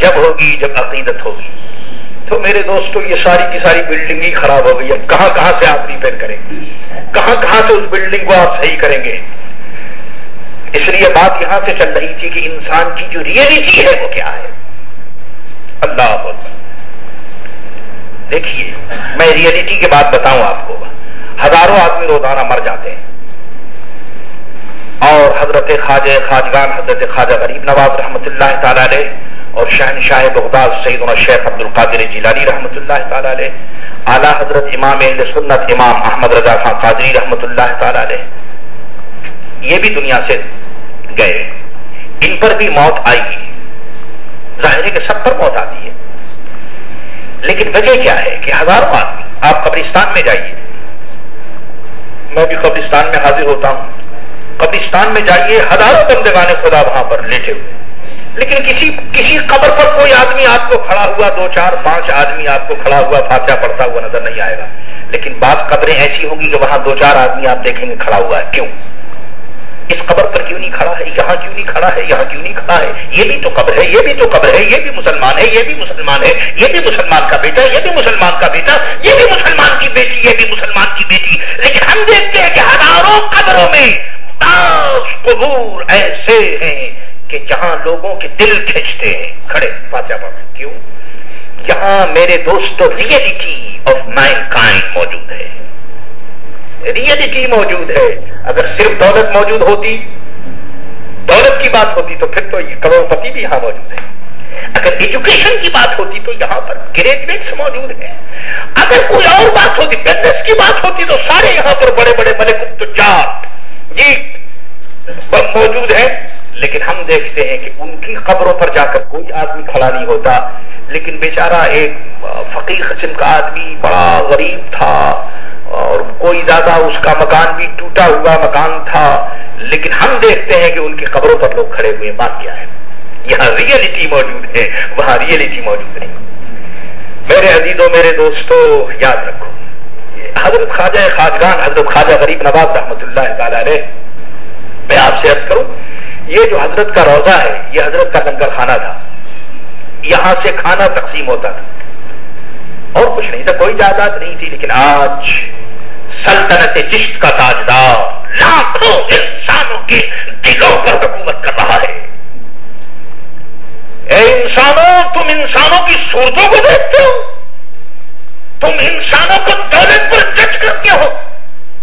جب ہوگی جب عقیدت ہوگی. تو میرے دوستو یہ ساری کی ساری بلڈنگ ہی خراب ہو گئی. اب کہاں کہاں سے آپ ریپیئر کریں گے, کہاں کہاں سے اس بلڈنگ کو آپ صحیح کریں گے؟ اس لیے بات یہاں سے چل رہی تھی کہ انسان کی جو ریئلٹی ہے وہ کیا ہے. اللہ اکبر. دیکھیے میں ریئلٹی کی بات بتاؤں آپ کو. ہزاروں آدمی روزانہ مر جاتے ہیں, اور حضرت خواجہ خواجگان حضرت خواجہ غریب نواز رحمۃ اللہ تعالی علیہ اور شہنشاہ بغداد سیدنا شیخ عبد القادر جیلانی رحمۃ اللہ تعالی علیہ, اعلیٰ حضرت امام اہل سنت امام احمد رضا خان قادری رحمۃ اللہ تعالی علیہ, یہ بھی دنیا سے گئے. ان پر بھی موت آئی. ظاہر ہے کہ سب پر موت آتی ہے, لیکن وجہ کیا ہے کہ ہزاروں آدمی, آپ قبرستان میں جائیے, میں بھی قبرستان میں حاضر ہوتا ہوں, قبرستان میں جائیے ہزاروں بندگان خدا وہاں پر لیٹے ہوئے, لیکن کسی قبر پر کوئی آدمی آپ کو کھڑا ہوا, 2 4 5 آدمی آپ کو کھڑا ہوا فاتحہ پڑھتا ہوا نظر نہیں آئے گا. لیکن بعض قبریں ایسی ہوں گی کہ وہاں 2 4 آدمی آپ دیکھیں گے کھڑا ہوا ہے. کیوں؟ اس قبر پر کیوں نہیں کھڑا ہے, یہاں کیوں نہیں کھڑا ہے, یہاں کیوں نہیں کھڑا ہے؟ یہ بھی تو قبر ہے, یہ بھی تو قبر ہے, یہ بھی مسلمان ہے, یہ بھی مسلمان ہے, یہ بھی مسلمان کا بیٹا, یہ بھی مسلمان کا بیٹا, یہ بھی مسلمان کی بیٹی, یہ بھی مسلمان کی بیٹی. لیکن ہم دیکھتے ہیں کہ ہزاروں قبروں میں قبور ایسے ہیں کہ جہاں لوگوں کے دل کھینچتے ہیں کھڑے فاتحہ پڑھ. کیوں؟ یہاں میرے دوستو ریئلٹی آف مین کائنڈ موجود ہے, ریئلٹی موجود ہے. اگر صرف دولت موجود ہوتی, دولت کی بات ہوتی تو پھر تو یہ کروڑ پتی بھی یہاں موجود ہے. اگر ایجوکیشن کی بات ہوتی تو یہاں پر گریجویٹس موجود ہیں. اگر کوئی اور بات ہوتی, بزنس کی بات ہوتی تو سارے یہاں پر بڑے بڑے ملک التجار جی موجود ہیں. لیکن ہم دیکھتے ہیں کہ ان کی قبروں پر جا کر کوئی آدمی کھڑا نہیں ہوتا. لیکن بیچارہ ایک فقیر قسم کا آدمی, بڑا غریب تھا, اور کوئی زیادہ اس کا مکان بھی ٹوٹا ہوا مکان تھا, لیکن ہم دیکھتے ہیں کہ ان کی قبروں پر لوگ کھڑے ہوئے. بات کیا ہے؟ یہاں ریئلٹی موجود ہے, وہاں ریئلٹی موجود نہیں. میرے عزیزوں, میرے دوستو, یاد رکھو حضرت خواجہ خواجگان حضرت خواجہ غریب نواز رحمۃ اللہ تعالی علیہ, میں آپ سے عرض کروں, یہ جو حضرت کا روضہ ہے یہ حضرت کا لنگر خانہ تھا. یہاں سے کھانا تقسیم ہوتا تھا, اور کچھ نہیں تھا, کوئی جائیداد نہیں تھی. لیکن آج سلطنت چشت کا تاجدار لاکھوں انسانوں کے دلوں پر حکومت کر رہا ہے. اے انسانوں, تم انسانوں کی صورتوں کو دیکھتے ہو, تم انسانوں کو دولت پر جج کرتے ہو.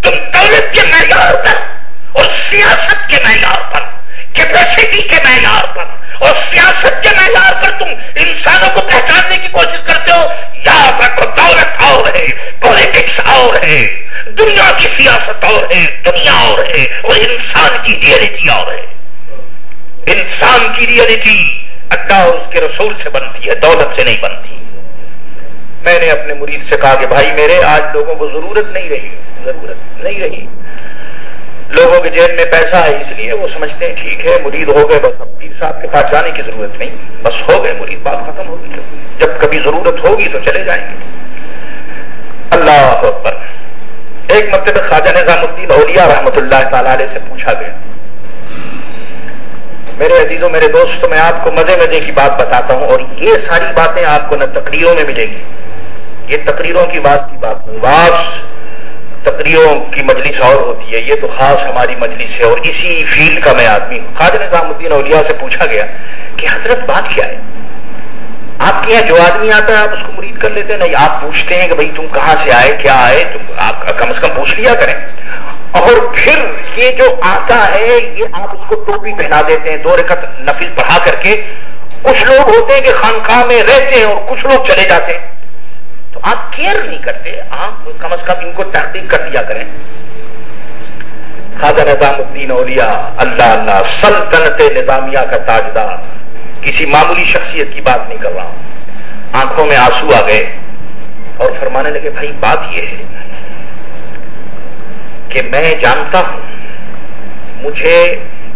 تم دولت کے معیار پر اور سیاست کے معیار پر, کیپیسٹی کے معیار پر اور سیاست کے معیار پر تم انسانوں کو پہچاننے کی کوشش کرتے ہو. یاد رکھو, دولت اور ہے, پولیٹکس اور ہے, دنیا کی سیاست اور ہے, دنیا اور ہے, اور انسان کی ریئلٹی اور ہے. انسان کی ریئلٹی اللہ اور اس کے رسول سے بنتی ہے, دولت سے نہیں بنتی. میں نے اپنے مرید سے کہا کہ بھائی میرے, آج لوگوں کو ضرورت نہیں رہی, ضرورت نہیں رہی. لوگوں کے جیب میں پیسہ ہے, اس لیے وہ سمجھتے ہیں ٹھیک ہے مرید ہو گئے, بس اب پیر صاحب کے پاس جانے کی ضرورت نہیں, بس ہو گئے مرید, بات ختم ہوگی. جب کبھی ضرورت ہوگی تو چلے جائیں گے. اللہ اکبر. ایک مرتبہ خواجہ نظام الدین اولیاء رحمۃ اللہ تعالی علیہ سے پوچھا گیا. میرے عزیزوں, میرے دوستوں, میں آپ کو مزے مزے کی بات بتاتا ہوں, اور یہ ساری باتیں آپ کو نہ تقریروں میں ملیں گی. یہ تقریروں کی بات نہیں, بعض تقریروں کی مجلس اور ہوتی ہے, یہ تو خاص ہماری مجلس ہے, اور اسی فیلڈ کا میں آدمی ہوں. خواجہ نظام الدین اولیاء سے پوچھا گیا کہ حضرت بات کیا ہے, آپ کے یہاں جو آدمی آتا ہے آپ اس کو مرید کر لیتے ہیں, نہیں آپ پوچھتے ہیں کہ بھئی تم کہاں سے آئے, کیا آئے, تم آپ کم از کم پوچھ لیا کریں. اور پھر یہ جو آتا ہے یہ آپ اس کو ٹوپی پہنا دیتے ہیں, 2 رکعت نفل پڑھا کر کے. کچھ لوگ ہوتے ہیں کہ خانقاہ میں رہتے ہیں اور کچھ لوگ چلے جاتے ہیں, تو آپ کیئر نہیں کرتے, آپ کم از کم ان کو تحقیق کر دیا کریں. خواجہ نظام الدین اولیاء, اللہ اللہ, سلطنت نظامیہ کا تاجدار, کسی معمولی شخصیت کی بات نہیں کر رہا ہوں. آنکھوں میں آنسو آ گئے اور فرمانے لگے بھائی بات یہ ہے کہ میں جانتا ہوں, مجھے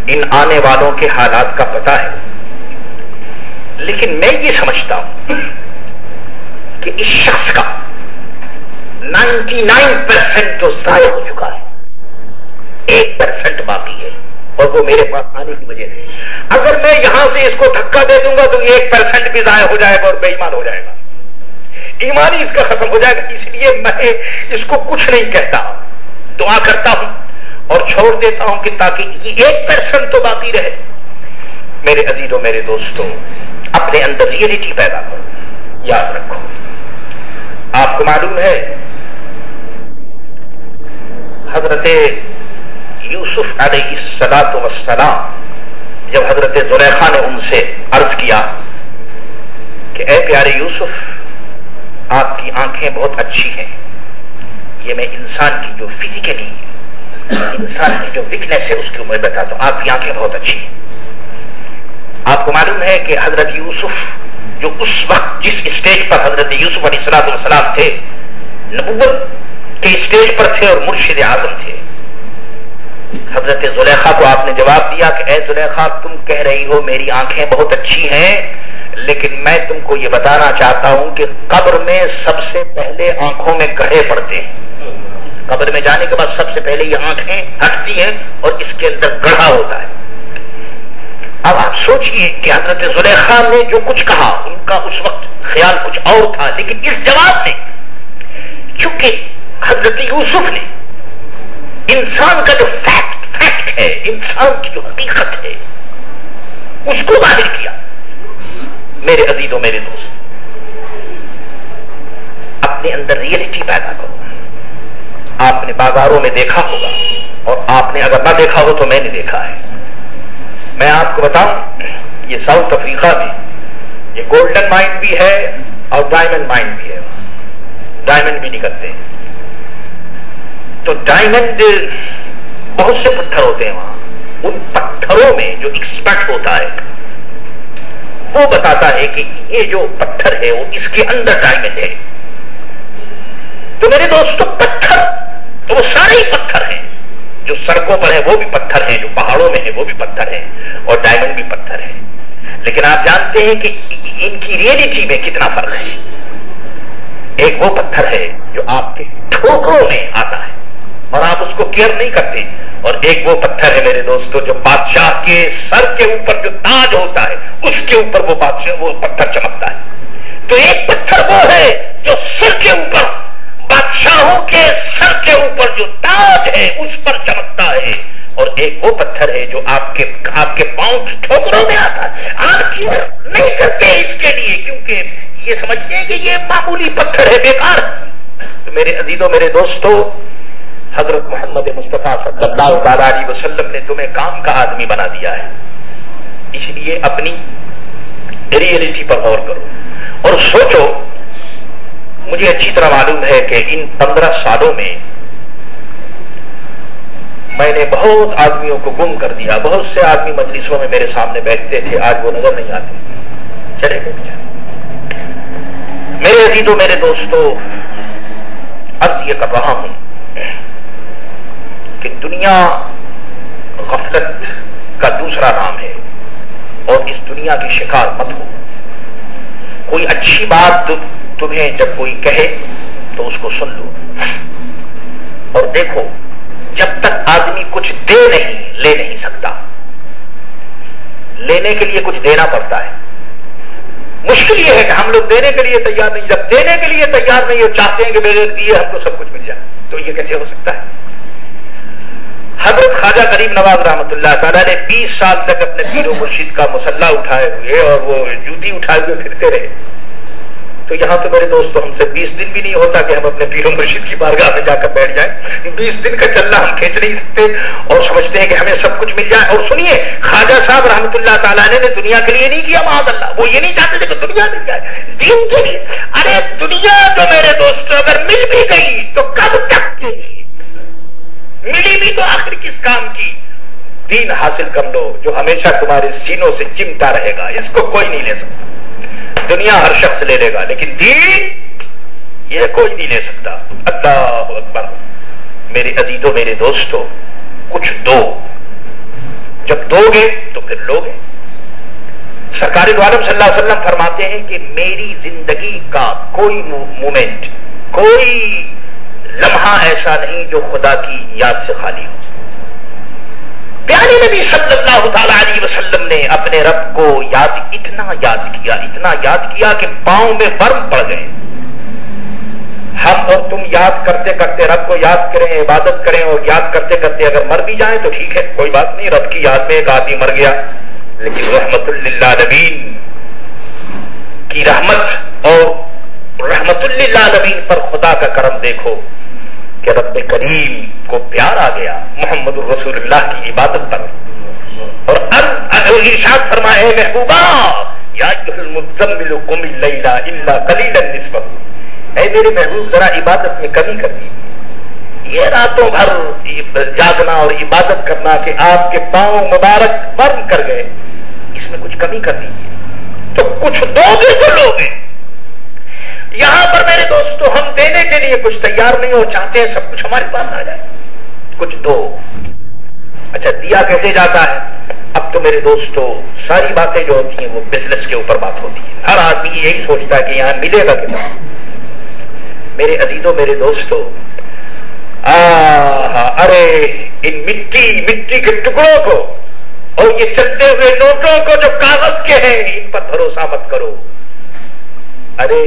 ان آنے والوں کے حالات کا پتہ ہے, لیکن میں یہ سمجھتا ہوں کہ اس شخص کا 99% تو ضائع ہو چکا ہے, 1% باقی ہے, اور وہ میرے پاس آنے کی وجہ سے. اگر میں یہاں سے اس کو دھکا دے دوں گا تو 1% بھی ضائع ہو جائے گا اور بے ایمان ہو جائے گا، ایمانی اس کا ختم ہو جائے گا. اس لیے میں اس کو کچھ نہیں کہتا، دعا کرتا ہوں اور چھوڑ دیتا ہوں کہ تاکہ یہ 1% تو باقی رہے. میرے عزیزوں میرے دوستوں، اپنے اندر ریئلٹی پیدا کرو. یاد رکھو، آپ کو معلوم ہے حضرت یوسف علیہ السلام جب حضرت زلیخا نے ان سے عرض کیا کہ اے پیارے یوسف، آپ کی آنکھیں بہت اچھی ہیں. یہ میں انسان کی جو فزیکلی انسان کی جو ویکنیس ہے اس کی میں بتاتا ہوں، آپ کی آنکھیں بہت اچھی ہیں. آپ کو معلوم ہے کہ حضرت یوسف جو اس وقت جس اسٹیج پر حضرت یوسف علیہ السلام تھے، نبوت کے اسٹیج پر تھے اور مرشد اعظم تھے. حضرت زلیخا کو آپ نے جواب دیا کہ اے زلیخا، تم کہہ رہی ہو میری آنکھیں بہت اچھی ہیں، لیکن میں تم کو یہ بتانا چاہتا ہوں کہ قبر میں سب سے پہلے آنکھوں میں گڑھے پڑتے ہیں. قبر میں جانے کے بعد سب سے پہلے یہ آنکھیں ہٹتی ہیں اور اس کے اندر گڑھا ہوتا ہے. اب آپ سوچئے کہ حضرت زلیخا نے جو کچھ کہا، ان کا اس وقت خیال کچھ اور تھا، لیکن اس جواب میں چونکہ حضرت یوسف نے انسان کا جو فیکٹ ہے، انسان کی جو حقیقت ہے، اس کو ظاہر کیا. میرے عزیزوں میرے دوست، اپنے اندر ریئلٹی پیدا کرو. آپ نے بازاروں میں دیکھا ہوگا، اور آپ نے اگر نہ دیکھا ہو تو میں نے دیکھا ہے. میں آپ کو بتاؤں، یہ ساؤتھ افریقہ میں یہ گولڈن مائن بھی ہے اور ڈائمنڈ مائن بھی ہے. ڈائمنڈ بھی نکلتے ہیں. تو ڈائمنڈ بہت سے پتھر ہوتے ہیں وہاں. ان پتھروں میں جو ایکسپرٹ ہوتا ہے وہ بتاتا ہے کہ یہ جو پتھر ہے وہ اس کے اندر ڈائمنڈ ہے. تو میرے دوستوں، پتھر تو وہ سارے ہی پتھر ہیں. جو سڑکوں پر ہیں وہ بھی پتھر ہیں، جو پہاڑوں میں ہیں وہ بھی پتھر ہیں، اور ڈائمنڈ بھی پتھر ہے. لیکن آپ جانتے ہیں کہ ان کی ریئلٹی میں کتنا فرق ہے. ایک وہ پتھر ہے جو آپ کے ٹھوکروں میں آتا ہے اور آپ اس کو کیئر نہیں کرتے، اور ایک وہ پتھر ہے میرے دوستوں جو بادشاہ کے سر کے اوپر جو تاج ہوتا ہے اس کے اوپر وہ پتھر چمکتا ہے. تو ایک پتھر وہ ہے جو سر کے اوپر، بادشاہوں کے سر کے اوپر جو تاج ہے اس پر چمکتا ہے، اور ایک وہ پتھر ہے جو آپ کے پاؤں کی ٹھوکروں میں آتا ہے. آپ کیوں نہیں کرتے اس کے لیے؟ کیونکہ یہ سمجھتے ہیں کہ یہ معمولی پتھر ہے، بیکار. تو میرے عزیزوں میرے دوستوں، حضرت محمد مصطفیٰ صلی اللہ علیہ وسلم نے تمہیں کام کا آدمی بنا دیا ہے. اس لیے اپنی ریئلٹی پر غور کرو اور سوچو. مجھے اچھی طرح معلوم ہے کہ ان 15 سالوں میں میں نے بہت آدمیوں کو گم کر دیا. بہت سے آدمی مجلسوں میں میرے سامنے بیٹھتے تھے، آج وہ نظر نہیں آتے، چلے گئے. میرے عزیزوں میرے دوستوں، عرض یہ کر رہا ہوں کہ دنیا غفلت کا دوسرا نام ہے، اور اس دنیا کی شکار مت ہو. کوئی اچھی بات تمہیں جب کوئی کہے تو اس کو سن لو، اور دیکھو جب تک آدمی کچھ دے نہیں لے نہیں سکتا. لینے کے لیے کچھ دینا پڑتا ہے. مشکل یہ ہے کہ ہم لوگ دینے کے لیے تیار نہیں. جب دینے کے لیے تیار نہیں اور چاہتے ہیں کہ بغیر دیے ہم کو سب کچھ مل جائے، تو یہ کیسے ہو سکتا ہے؟ حضرت خواجہ غریب نواز رحمۃ اللہ تعالیٰ نے 20 سال تک اپنے پیر و مرشد کا مسلح اٹھائے ہوئے اور وہ جوتی اٹھائے ہوئے پھرتے رہے. تو یہاں تو میرے دوستوں ہم سے 20 دن بھی نہیں ہوتا کہ ہم اپنے پیر و مرشد کی بارگاہ میں جا کر بیٹھ جائیں. 20 دن کا چلنا ہم کھینچ نہیں سکتے اور سمجھتے ہیں کہ ہمیں سب کچھ مل جائے. اور سنیے، خواجہ صاحب رحمۃ اللہ تعالیٰ نے دنیا کے لیے نہیں کیا، معاذ اللہ. وہ یہ نہیں چاہتے تھے کہ دنیا مل جائے، دین کے لیے. ارے دنیا تو میرے دوستوں اگر مل بھی گئی تو کب تک کے لیے؟ ملی بھی تو آخر کس کام کی؟ دین حاصل کر لو جو ہمیشہ تمہارے سینوں سے چمٹا رہے گا. اس کو کوئی نہیں لے سکتا. دنیا ہر شخص لے لے گا، لیکن دین یہ کوئی نہیں لے سکتا. اللہ اکبر. میرے عزیزوں میرے دوستوں، کچھ دو. جب دو گے تو پھر لوگے. سرکار دو عالم صلی اللہ علیہ وسلم فرماتے ہیں کہ میری زندگی کا کوئی مومنٹ، کوئی لمحہ ایسا نہیں جو خدا کی یاد سے خالی ہو. پیارے نبی صلی اللہ تعالی علیہ وسلم نے اپنے رب کو اتنا یاد کیا کہ پاؤں میں ورم پڑ گئے. ہم اور تم یاد کرتے کرتے رب کو یاد کریں, عبادت کریں, اور یاد کرتے کرتے اگر مر بھی جائیں تو ٹھیک ہے, کوئی بات نہیں. رب کی یاد میں ایک آدمی مر گیا, لیکن رحمت للعالمین کی رحمت اور رحمت للعالمین پر خدا کا کرم دیکھو کہ رب کریم کو پیار آ گیا محمد الرسول اللہ کی عبادت پر. اور ارشاد فرمائے محبوبہ یا ایھا المزمل قم اللیل الا قلیلا نصفہ, اے میرے محبوب ذرا عبادت میں کمی کر دیجیے. یہ راتوں بھر جاگنا اور عبادت کرنا کہ آپ کے پاؤں مبارک ورم کر گئے, اس میں کچھ کمی کر دیجیے. تو کچھ دو گے تو لوگے. یہاں پر میرے دوستو ہم دینے کے لیے کچھ تیار نہیں ہو, چاہتے ہیں سب کچھ ہمارے پاس آ جائے. کچھ دو. اچھا دیا کیسے جاتا ہے؟ اب تو میرے دوستو ساری باتیں جو ہوتی ہیں وہ بزنس کے اوپر بات ہوتی ہے. ہر آدمی یہی سوچتا ہے کہ یہاں ملے گا کتنا. میرے عزیزوں, میرے دوستو, ارے ان مٹی کے ٹکڑوں کو اور یہ چلتے ہوئے نوٹوں کو جو کاغذ کے ہیں ان پر بھروسہ مت کرو. ارے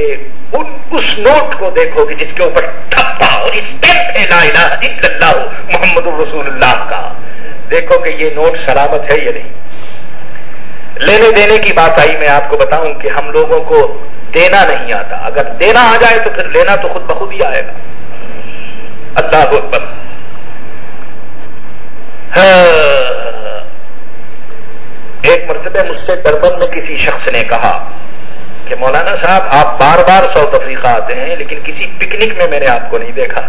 اس نوٹ کو دیکھو کہ جس کے اوپر ٹھپا اور اسٹیمپ ہے لا الہ الا اللہ محمد الرسول اللہ کا. دیکھو کہ یہ نوٹ سلامت ہے یا نہیں. لینے دینے کی بات آئی, میں آپ کو بتاؤں کہ ہم لوگوں کو دینا نہیں آتا. اگر دینا آ جائے تو پھر لینا تو خود بخود ہی آئے گا. اللہ اکبر. ایک مرتبہ مجھ سے دربن میں کسی شخص نے کہا کہ مولانا صاحب آپ بار بار ساؤتھ افریقہ آتے ہیں لیکن کسی پکنک میں نے آپ کو نہیں دیکھا.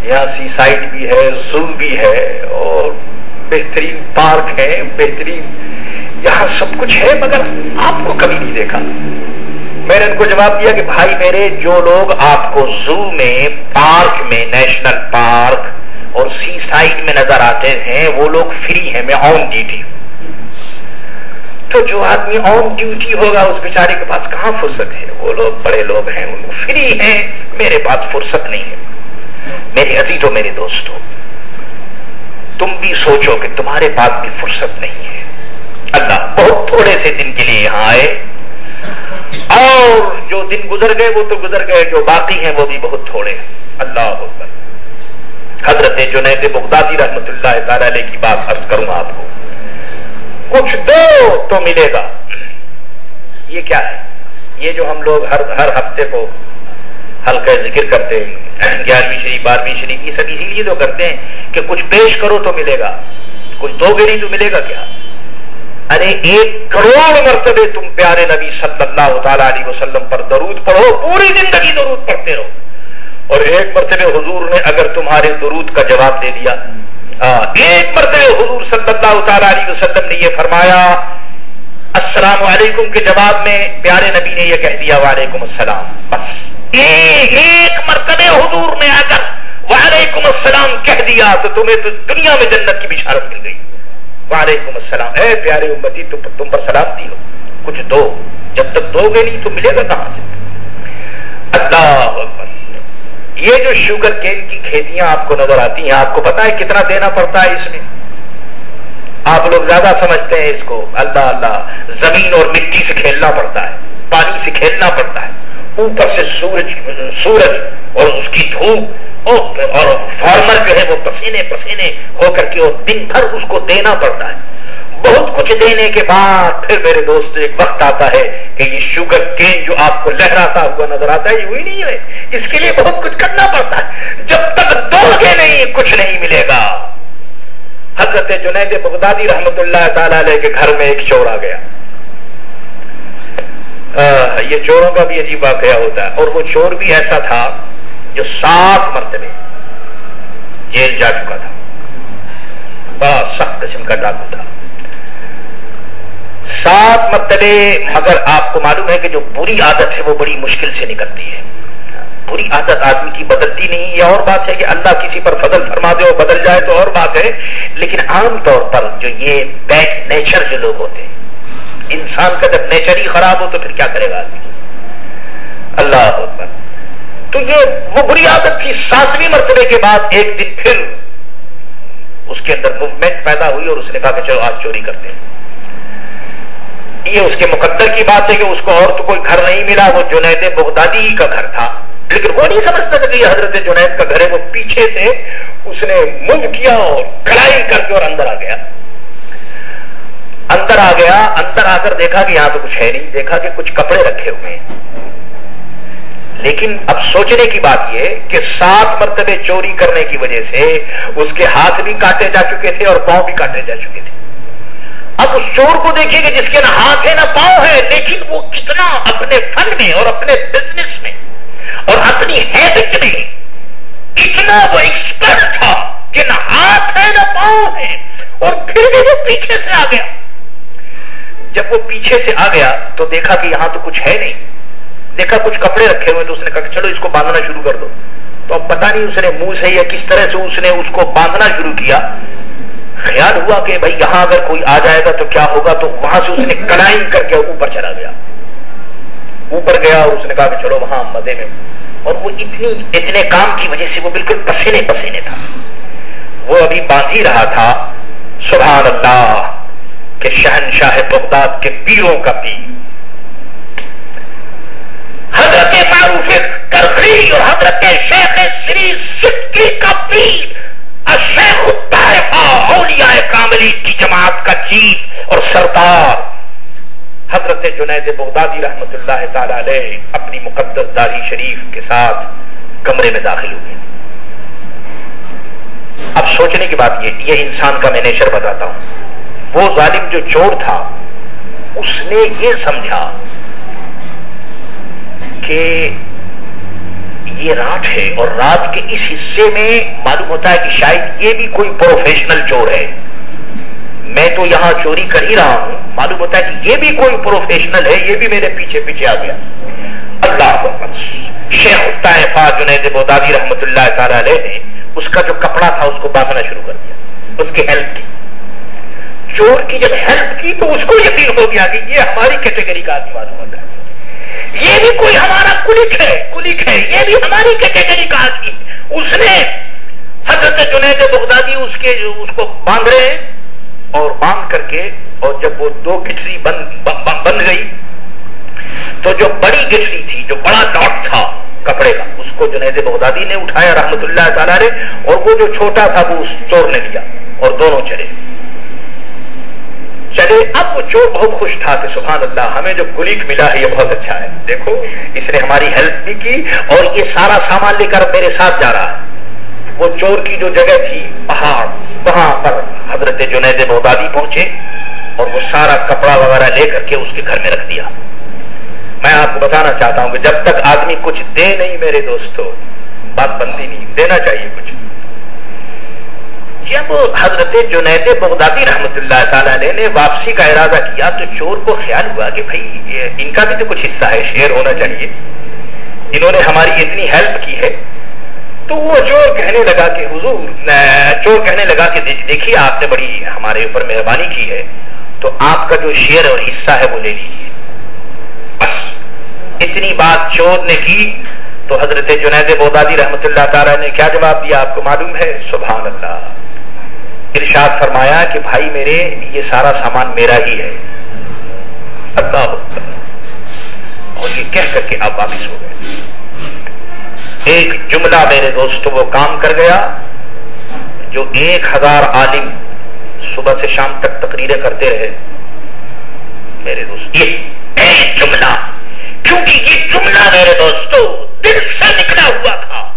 یہاں سی سائڈ بھی ہے, زو بھی ہے, اور بہترین پارک ہے, بہترین یہاں سب کچھ ہے, مگر آپ کو کبھی نہیں دیکھا. میں نے ان کو جواب دیا کہ بھائی میرے, جو لوگ آپ کو زو میں, پارک میں, نیشنل پارک اور سی سائڈ میں نظر آتے ہیں وہ لوگ فری ہیں, میں آن ڈیوٹی. تو جو آدمی آن ڈیوٹی ہوگا اس بیچارے کے پاس کہاں فرصت ہے. وہ لوگ بڑے لوگ ہیں, ان کو فری ہیں, میرے پاس فرصت نہیں ہے. میرے عزیزوں, میرے دوستوں, تم بھی سوچو کہ تمہارے پاس بھی فرصت نہیں ہے. اللہ بہت تھوڑے سے دن کے لیے یہاں آئے, اور جو دن گزر گئے وہ تو گزر گئے, جو باقی ہیں وہ بھی بہت تھوڑے ہیں. اللہ اکبر. حضرت جنید بغدادی رحمت اللہ تعالی علیہ کی بات عرض کروں آپ کو. کچھ دو تو ملے گا. یہ کیا ہے؟ یہ جو ہم لوگ ہر ہفتے کو ہلکا ذکر کرتے ہیں, 11ویں شریف 12ویں شریف, یہ سب اسی لیے تو کرتے ہیں کہ کچھ پیش کرو تو ملے گا, کچھ دو گے نہیں تو ملے گا کیا. ارے 1 کروڑ مرتبے تم پیارے نبی صلی اللہ تعالی علیہ وسلم پر درود پڑھو, پوری زندگی درود پڑھتے رہو, اور 1 مرتبے حضور نے اگر تمہارے درود کا جواب دے دیا, 1 مرتبہ حضور صلی اللہ تعالی علیہ وسلم نے یہ فرمایا, السلام علیکم کے جواب میں پیارے نبی نے یہ کہہ دیا وعلیکم السلام. بس ایک مرتبہ حضور نے اگر وعلیکم السلام کہہ دیا تو تمہیں تو دنیا میں جنت کی بشارت مل گئی. وعلیکم السلام, اے پیارے امتی تم پر سلامتی ہو. کچھ دو, جب تک دو گے نہیں تو ملے گا کہاں سے. اللہ اکبر. یہ جو شوگر کین کی کھیتیاں آپ کو نظر آتی ہیں, آپ کو پتا ہے کتنا دینا پڑتا ہے اس میں؟ آپ لوگ زیادہ سمجھتے ہیں اس کو. اللہ اللہ, زمین اور مٹی سے کھیلنا پڑتا ہے, پانی سے کھیلنا پڑتا ہے, اوپر سے سورج اور اس کی دھوپ, اور فارمر جو ہے وہ پسینے پسینے ہو کر کے اور دن بھر اس کو دینا پڑتا ہے. بہت کچھ دینے کے بعد پھر میرے دوست ایک وقت آتا ہے کہ یہ شوگر کین جو آپ کو لہراتا ہوا نظر آتا ہے, یہ وہی نہیں ہے, اس کے لیے بہت کچھ کرنا پڑتا ہے. جب تک دو گے نہیں کچھ نہیں ملے گا. حضرت جنید بغدادی رحمت اللہ تعالی علیہ کے گھر میں ایک چور آ گیا. یہ چوروں کا بھی عجیب واقعہ ہوتا ہے, اور وہ چور بھی ایسا تھا جو 7 مرتبے جیل جا چکا تھا. بڑا سخت قسم کا ڈاکو تھا. 7 مرتبے. مگر آپ کو معلوم ہے کہ جو بری عادت ہے وہ بڑی مشکل سے نکلتی ہے. بری عادت آدمی کی بدلتی نہیں. یہ اور بات ہے کہ اللہ کسی پر فضل فرما دے اور بدل جائے تو اور بات ہے, لیکن عام طور پر جو یہ بیڈ نیچر جو لوگ ہوتے ہیں, انسان کا جب نیچر ہی خراب ہو تو پھر کیا کرے گا آدمی. اللہ اکبر. تو یہ وہ بری عادت تھی. 7ویں مرتبے کے بعد ایک دن پھر اس کے اندر موومنٹ پیدا ہوئی اور اس نے کہا کہ چلو آج چوری کرتے ہیں. یہ اس کے مقدر کی بات ہے کہ اس کو اور تو کوئی گھر نہیں ملا, وہ جنید بغدادی کا گھر تھا, لیکن وہ نہیں سمجھتا تھا کہ یہ حضرت جنید کا گھر ہے. وہ پیچھے سے اس نے منہ کیا اور کڑائی کر کے اور اندر آ گیا. اندر آ کر دیکھا کہ یہاں تو کچھ ہے نہیں, دیکھا کہ کچھ کپڑے رکھے ہوئے ہیں. لیکن اب سوچنے کی بات یہ کہ 7 مرتبے چوری کرنے کی وجہ سے اس کے ہاتھ بھی کاٹے جا چکے تھے اور پاؤں بھی کاٹے جا چکے تھے. اب اس چور کو دیکھیے کہ جس کے نہ ہاتھ ہے نہ پاؤں ہے, لیکن وہ کتنا اپنے فن میں اور اپنے بزنس میں اور اپنی ہیبٹ میں اتنا وہ ایکسپرٹ تھا کہ نہ ہاتھ ہے نہ پاؤں ہے, اور پھر بھی وہ پیچھے سے آ گیا. جب وہ پیچھے سے آ گیا تو دیکھا کہ یہاں تو کچھ ہے نہیں, دیکھا کچھ کپڑے رکھے ہوئے, تو اس نے کہا کہ چلو اس کو باندھنا شروع کر دو. تو اب پتہ نہیں اس نے منہ سے یا کس طرح سے اس نے اس کو باندھنا شروع کیا. خیال ہوا کہ بھائی یہاں اگر کوئی آ جائے گا تو کیا ہوگا, تو وہاں سے اس نے کڑائی کر کے اوپر چلا گیا. اوپر گیا اور اس نے کہا کہ چلو وہاں مزے میں. اور وہ اتنے کام کی وجہ سے وہ بالکل پسینے پسینے تھا. وہ ابھی باندھ ہی رہا تھا. سبحان اللہ کہ شہنشاہ بغداد کے پیروں کا پیر حضرت معروف کرخی اور حضرت شیخ سری سکی کا پیر الشیخ الطائفہ اولیاء کاملی کی جماعت کا چیف اور سردار حضرت جنید بغدادی رحمت اللہ تعالی علیہ اپنی مقدس داڑھی شریف کے ساتھ کمرے میں داخل ہوئے. اب سوچنے کی بات یہ انسان کا میں نیچر بتاتا ہوں. وہ ظالم جو چور تھا اس نے یہ سمجھا کہ یہ رات ہے, اور رات کے اس حصے میں معلوم ہوتا ہے کہ شاید یہ بھی کوئی پروفیشنل چور ہے. میں تو یہاں چوری کر ہی رہا ہوں, معلوم ہوتا ہے کہ یہ بھی کوئی پروفیشنل ہے, یہ بھی میرے پیچھے پیچھے آ گیا. اللہ اکبر. شیخ الطائفہ جنید بغدادی رحمت اللہ تعالی علیہ نے اس کا جو کپڑا تھا اس کو باندھنا شروع کر دیا, اس کی ہیلپ کی. چور کی جب ہیلپ کی تو اس کو یقین ہو گیا کہ یہ ہماری کیٹیگری کا آدمی معلوم ہوتا ہے, یہ بھی کوئی ہمارا کلک ہے, یہ بھی ہماری کیٹیگری کا آدمی. اس نے حضرت جنید بغدادی اس کو باندھ رہے ہیں, اور باندھ کر کے, اور جب وہ 2 گٹھری بن گئی تو جو بڑی گٹھری تھی, جو بڑا ڈاٹ تھا کپڑے کا, اس کو جنید بغدادی نے اٹھایا رحمت اللہ تعالی علیہ, اور وہ جو چھوٹا تھا وہ اس چور نے لیا, اور دونوں چلے. اب وہ چور بہت خوش تھا کہ سبحان اللہ ہمیں جو کلیک ملا ہے یہ بہت اچھا ہے, دیکھو اس نے ہماری ہیلپ بھی کی اور یہ سارا سامان لے کر میرے ساتھ جا رہا ہے. وہ چور کی جو جگہ تھی پہاڑ, وہاں پر حضرت جنید بغدادی پہنچے اور وہ سارا کپڑا وغیرہ لے کر کے اس کے گھر میں رکھ دیا. میں آپ کو بتانا چاہتا ہوں کہ جب تک آدمی کچھ دے نہیں میرے دوستو, بات بنتی نہیں, دینا چاہیے کچھ. جب حضرت جنید بغدادی رحمت اللہ تعالی علیہ نے واپسی کا ارادہ کیا تو چور کو خیال ہوا کہ بھائی ان کا بھی تو کچھ حصہ ہے, شیئر ہونا چاہیے, انہوں نے ہماری اتنی ہیلپ کی ہے. تو وہ چور کہنے لگا کہ دیکھیے آپ نے بڑی ہمارے اوپر مہربانی کی ہے, تو آپ کا جو شیئر اور حصہ ہے وہ لے لیجیے. بس اتنی بات چور نے کی تو حضرت جنید بغدادی رحمت اللہ تعالی نے کیا جواب دیا آپ کو معلوم ہے؟ سبحان اللہ. ارشاد فرمایا کہ بھائی میرے یہ سارا سامان میرا ہی ہے. اللہ اکبر. اور یہ کہہ کر کے آپ واپس ہو گئے. ایک جملہ میرے دوستو وہ کام کر گیا جو 1000 عالم صبح سے شام تک تقریریں کرتے رہے میرے دوست. یہ ایک جملہ, کیونکہ یہ جملہ میرے دوستو دل سے نکلا ہوا تھا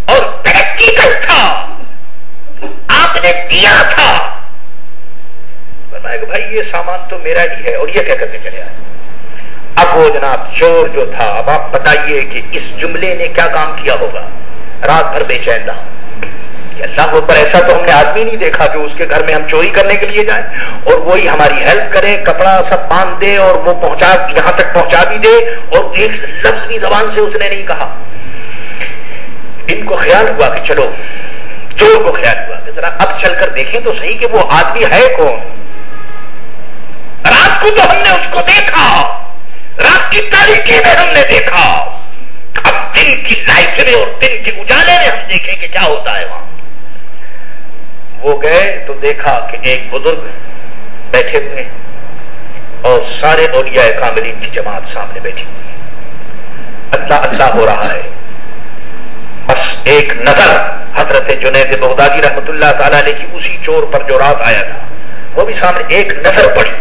اور پریکٹیکل تھا, آپ نے دیا تھا. کہ بھائی یہ سامان تو میرا ہی ہے, اور یہ کہہ کر کے چلے آئے. اب وہ جناب چور جو تھا, اب آپ بتائیے کہ اس جملے نے کیا کام کیا ہوگا. رات بھر بے چین رہا. اللہ پر ایسا تو ہم نے آدمی نہیں دیکھا کہ اس کے گھر میں ہم چوری کرنے کے لیے جائیں اور وہی ہماری ہیلپ کرے, کپڑا سب باندھ دے اور وہ یہاں تک پہنچا بھی دے, اور ایک لفظ بھی زبان سے اس نے نہیں کہا. ان کو خیال ہوا کہ چلو, چور کو خیال ہوا کہ ذرا اب چل کر دیکھیں تو صحیح کہ وہ آدمی ہے کون. رات کو تو ہم نے اس کو دیکھا, رات کی تاریکی میں ہم نے دیکھا, اب دن کی لائٹ میں اور دن کے اجالے میں ہم دیکھیں کہ کیا ہوتا ہے وہاں. وہ گئے تو دیکھا کہ ایک بزرگ بیٹھے ہوئے اور سارے اولیاء کاملین کی جماعت سامنے بیٹھی ہوئی ہے، اللہ اللہ ہو رہا ہے. بس ایک نظر حضرت جنید بغدادی رحمت اللہ تعالی علیہ کی اسی چور پر جو رات آیا تھا، وہ بھی سامنے ایک نظر پڑی،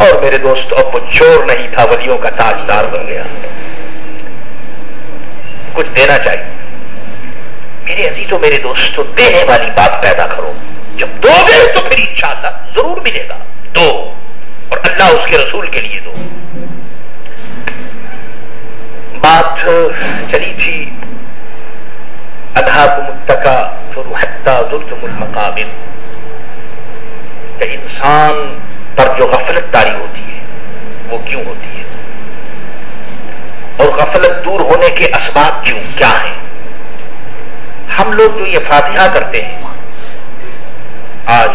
اور میرے دوست اب وہ چور نہیں تھا، ولیوں کا تاجدار بن گیا. کچھ دینا چاہیے میرے عزیزوں، میرے دوستوں، دینے والی بات پیدا کرو. جب دو گے تو پھر انشاءاللہ ضرور ملے گا. دو، اور اللہ اس کے رسول کے لیے دو. بات چلی تھی اَلْهَاكُمُ التَّكَاثُرُ حَتَّى زُرْتُمُ الْمَقَابِرَ، کہ انسان پر جو غفلت طاری ہوتی ہے وہ کیوں ہوتی ہے، اور غفلت دور ہونے کے اسباب کیا ہیں. ہم لوگ جو یہ فاتحہ کرتے ہیں، آج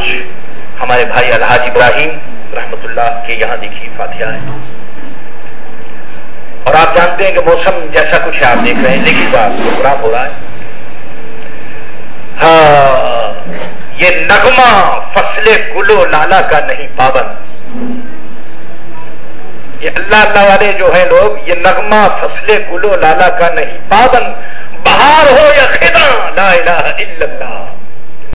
ہمارے بھائی الحاج ابراہیم رحمت اللہ کے یہاں دیکھیے فاتحہ ہے، اور آپ جانتے ہیں کہ موسم جیسا کچھ ہے، آپ دیکھ رہے ہیں لیکن پروگرام ہو رہا ہے. ہاں، یہ نغمہ فصل گل و لالا کا نہیں پابند. یہ اللہ اللہ والے جو ہیں لوگ، یہ نغمہ فصل گل و لالا کا نہیں پابند. بہار ہو یا خزاں، لا الہ الا اللہ.